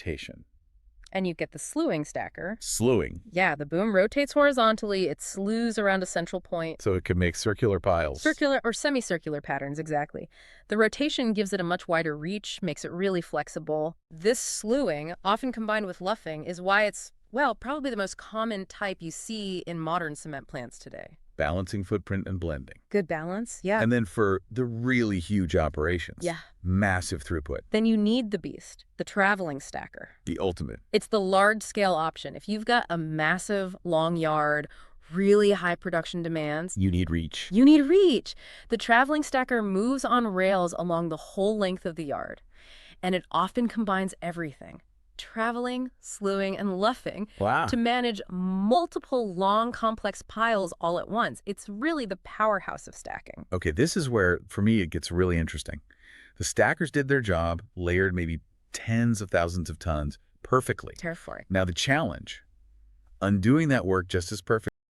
rotation. And you get the slewing stacker. Slewing. Yeah, the boom rotates horizontally. It slews around a central point. So it can make circular piles. Circular or semicircular patterns, exactly. The rotation gives it a much wider reach, makes it really flexible. This slewing, often combined with luffing, is why it's, well, probably the most common type you see in modern cement plants today. Balancing footprint and blending. Good balance, yeah. And then for the really huge operations. Yeah. Massive throughput. Then you need the beast, the traveling stacker. The ultimate. It's the large-scale option. If you've got a massive, long yard, really high production demands, You need reach. you need reach. The traveling stacker moves on rails along the whole length of the yard, and it often combines everything. Traveling, slewing, and luffing Wow. to manage multiple long, complex piles all at once. It's really the powerhouse of stacking. Okay, this is where, for me, it gets really interesting. The stackers did their job, layered maybe tens of thousands of tons perfectly. Terrifying. Now the challenge, undoing that work just as perfect